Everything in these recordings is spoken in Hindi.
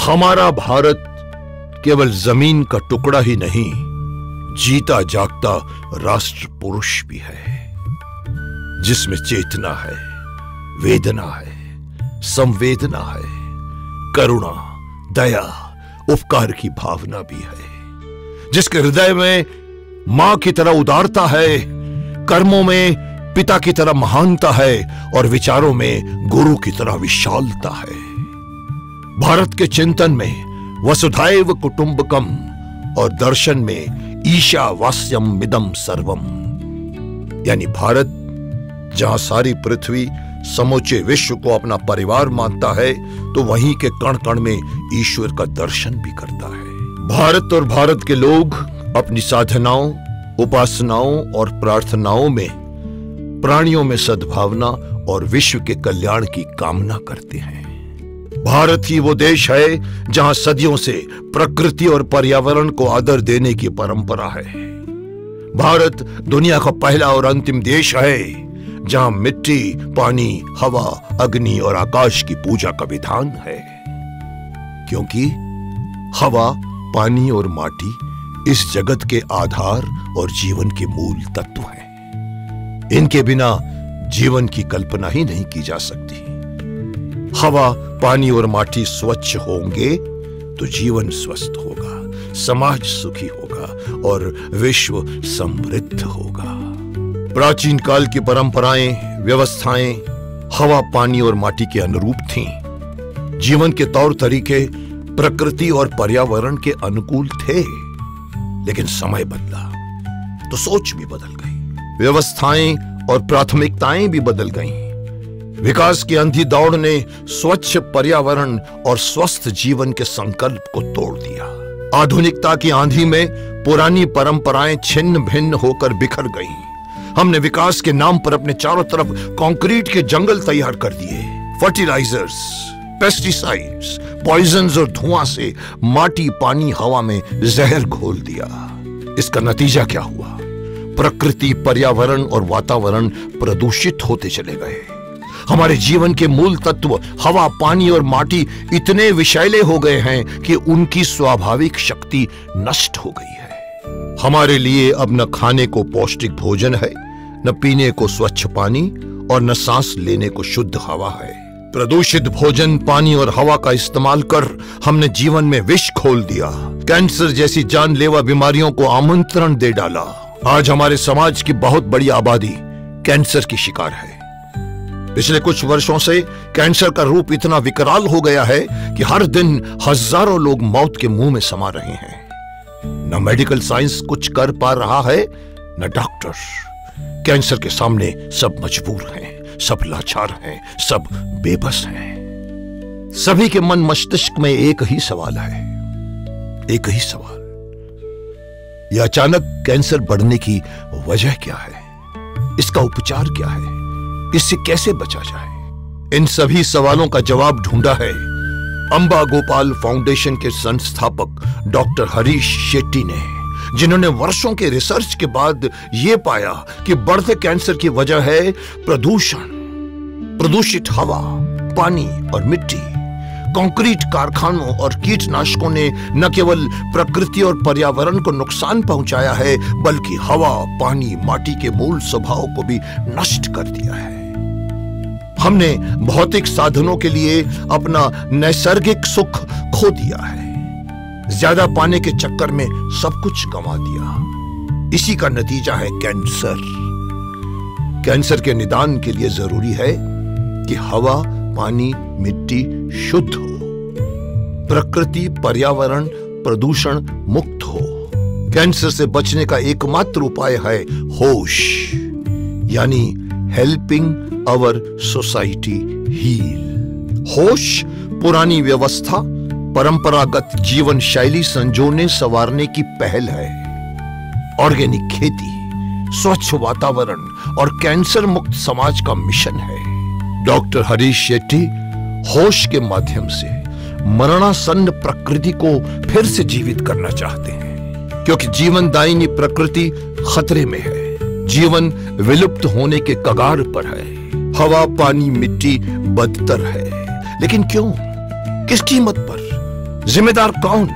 हमारा भारत केवल जमीन का टुकड़ा ही नहीं, जीता जागता राष्ट्र पुरुष भी है, जिसमें चेतना है, वेदना है, संवेदना है, करुणा, दया, उपकार की भावना भी है, जिसके हृदय में मां की तरह उदारता है, कर्मों में पिता की तरह महानता है और विचारों में गुरु की तरह विशालता है। भारत के चिंतन में वसुधैव कुटुंबकम और दर्शन में ईशावास्यम मिदम सर्वम, यानी भारत जहां सारी पृथ्वी समूचे विश्व को अपना परिवार मानता है, तो वहीं के कण कण में ईश्वर का दर्शन भी करता है। भारत और भारत के लोग अपनी साधनाओं, उपासनाओं और प्रार्थनाओं में प्राणियों में सद्भावना और विश्व के कल्याण की कामना करते हैं। भारत ही वो देश है जहां सदियों से प्रकृति और पर्यावरण को आदर देने की परंपरा है। भारत दुनिया का पहला और अंतिम देश है जहां मिट्टी, पानी, हवा, अग्नि और आकाश की पूजा का विधान है, क्योंकि हवा, पानी और माटी इस जगत के आधार और जीवन के मूल तत्व हैं। इनके बिना जीवन की कल्पना ही नहीं की जा सकती। हवा, पानी और माटी स्वच्छ होंगे तो जीवन स्वस्थ होगा, समाज सुखी होगा और विश्व समृद्ध होगा। प्राचीन काल की परंपराएं, व्यवस्थाएं हवा, पानी और माटी के अनुरूप थीं। जीवन के तौर तरीके प्रकृति और पर्यावरण के अनुकूल थे, लेकिन समय बदला तो सोच भी बदल गई, व्यवस्थाएं और प्राथमिकताएं भी बदल गईं। विकास की अंधी दौड़ ने स्वच्छ पर्यावरण और स्वस्थ जीवन के संकल्प को तोड़ दिया। आधुनिकता की आंधी में पुरानी परंपराएं छिन्न भिन्न होकर बिखर गईं। हमने विकास के नाम पर अपने चारों तरफ कंक्रीट के जंगल तैयार कर दिए। फर्टिलाइजर्स, पेस्टिसाइड्स, पॉइजन्स और धुआं से माटी, पानी, हवा में जहर घोल दिया। इसका नतीजा क्या हुआ? प्रकृति, पर्यावरण और वातावरण प्रदूषित होते चले गए। हमारे जीवन के मूल तत्व हवा, पानी और माटी इतने विषैले हो गए हैं कि उनकी स्वाभाविक शक्ति नष्ट हो गई है। हमारे लिए अब न खाने को पौष्टिक भोजन है, न पीने को स्वच्छ पानी और न सांस लेने को शुद्ध हवा है। प्रदूषित भोजन, पानी और हवा का इस्तेमाल कर हमने जीवन में विष खोल दिया। कैंसर जैसी जानलेवा बीमारियों को आमंत्रण दे डाला। आज हमारे समाज की बहुत बड़ी आबादी कैंसर की शिकार है। पिछले कुछ वर्षों से कैंसर का रूप इतना विकराल हो गया है कि हर दिन हजारों लोग मौत के मुंह में समा रहे हैं। न मेडिकल साइंस कुछ कर पा रहा है, न डॉक्टर। कैंसर के सामने सब मजबूर हैं, सब लाचार हैं, सब बेबस हैं। सभी के मन मस्तिष्क में एक ही सवाल है, एक ही सवाल, यह अचानक कैंसर बढ़ने की वजह क्या है? इसका उपचार क्या है? इससे कैसे बचा जाए? इन सभी सवालों का जवाब ढूंढा है अंबा गोपाल फाउंडेशन के संस्थापक डॉक्टर हरीश शेट्टी ने, जिन्होंने वर्षों के रिसर्च के बाद यह पाया कि बढ़ते कैंसर की वजह है प्रदूषण, प्रदूषित हवा, पानी और मिट्टी। कंक्रीट कारखानों और कीटनाशकों ने न केवल प्रकृति और पर्यावरण को नुकसान पहुंचाया है, बल्कि हवा, पानी, माटी के मूल स्वभाव को भी नष्ट कर दिया है। हमने भौतिक साधनों के लिए अपना नैसर्गिक सुख खो दिया है। ज्यादा पाने के चक्कर में सब कुछ गंवा दिया। इसी का नतीजा है कैंसर। कैंसर के निदान के लिए जरूरी है कि हवा, पानी, मिट्टी शुद्ध हो, प्रकृति, पर्यावरण प्रदूषण मुक्त हो। कैंसर से बचने का एकमात्र उपाय है होश, यानी हेल्पिंग आवर सोसाइटी हील। होश पुरानी व्यवस्था, परंपरागत जीवन शैली संजोने संवारने की पहल है। ऑर्गेनिक खेती, स्वच्छ वातावरण और कैंसर मुक्त समाज का मिशन है। डॉक्टर हरीश शेट्टी होश के माध्यम से मरणासन्न प्रकृति को फिर से जीवित करना चाहते हैं, क्योंकि जीवनदायिनी प्रकृति खतरे में है। जीवन विलुप्त होने के कगार पर है। हवा, पानी, मिट्टी बदतर है, लेकिन क्यों? किस कीमत पर? जिम्मेदार कौन?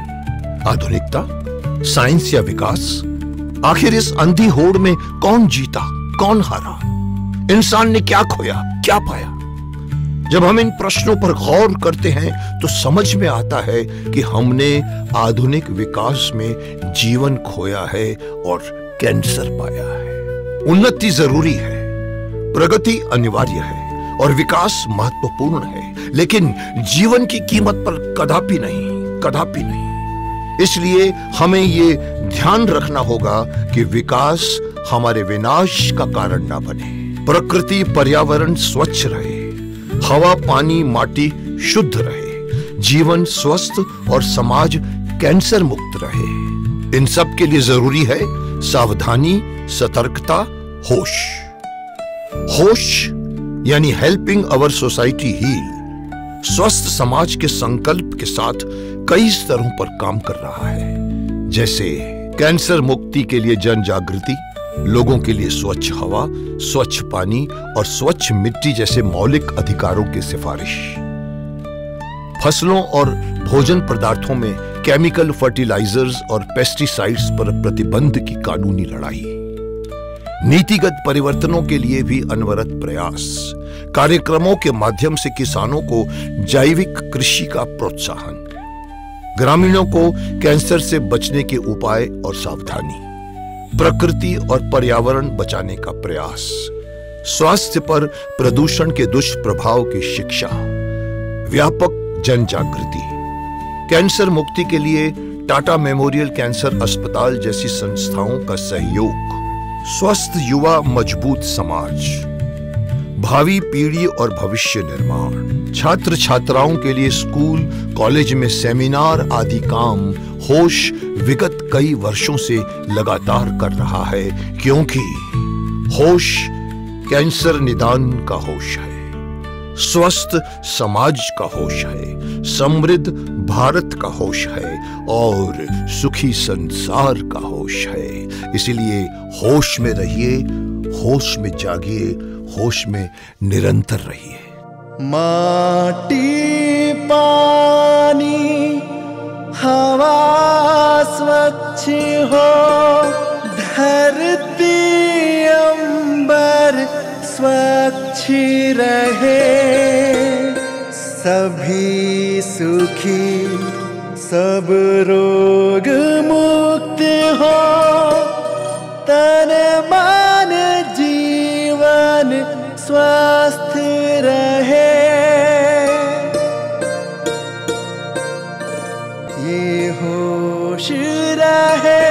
आधुनिकता, साइंस या विकास? आखिर इस अंधी होड़ में कौन जीता, कौन हारा? इंसान ने क्या खोया, क्या पाया? जब हम इन प्रश्नों पर गौर करते हैं तो समझ में आता है कि हमने आधुनिक विकास में जीवन खोया है और कैंसर पाया है। उन्नति जरूरी है, प्रगति अनिवार्य है और विकास महत्वपूर्ण है, लेकिन जीवन की कीमत पर कदापि नहीं, कदापि नहीं। इसलिए हमें ये ध्यान रखना होगा कि विकास हमारे विनाश का कारण ना बने। प्रकृति पर्यावरण स्वच्छ रहे, हवा पानी माटी शुद्ध रहे, जीवन स्वस्थ और समाज कैंसर मुक्त रहे। इन सब के लिए जरूरी है सावधानी, सतर्कता, होश। होश यानी हेल्पिंग अवर सोसाइटी हील स्वस्थ समाज के संकल्प के साथ कई स्तरों पर काम कर रहा है, जैसे कैंसर मुक्ति के लिए जन जागृति, लोगों के लिए स्वच्छ हवा, स्वच्छ पानी और स्वच्छ मिट्टी जैसे मौलिक अधिकारों की सिफारिश, फसलों और भोजन पदार्थों में केमिकल फर्टिलाइजर्स और पेस्टिसाइड्स पर प्रतिबंध की कानूनी लड़ाई, नीतिगत परिवर्तनों के लिए भी अनवरत प्रयास, कार्यक्रमों के माध्यम से किसानों को जैविक कृषि का प्रोत्साहन, ग्रामीणों को कैंसर से बचने के उपाय और सावधानी, प्रकृति और पर्यावरण बचाने का प्रयास, स्वास्थ्य पर प्रदूषण के दुष्प्रभाव की शिक्षा, व्यापक जन जागृति, कैंसर मुक्ति के लिए टाटा मेमोरियल कैंसर अस्पताल जैसी संस्थाओं का सहयोग, स्वस्थ युवा मजबूत समाज, भावी पीढ़ी और भविष्य निर्माण, छात्र छात्राओं के लिए स्कूल कॉलेज में सेमिनार आदि काम होश विगत कई वर्षों से लगातार कर रहा है, क्योंकि होश कैंसर निदान का होश है, स्वस्थ समाज का होश है, समृद्ध भारत का होश है और सुखी संसार का होश है। इसलिए होश में रहिए, होश में जागिए, होश में निरंतर रहिए। माटी पानी हवा स्वच्छ हो, धरती अंबर स्वच्छ रहे, सभी सुखी सब रोग मुक्त हो, तन मन जीवन स्वस्थ रहे। ये होश रहे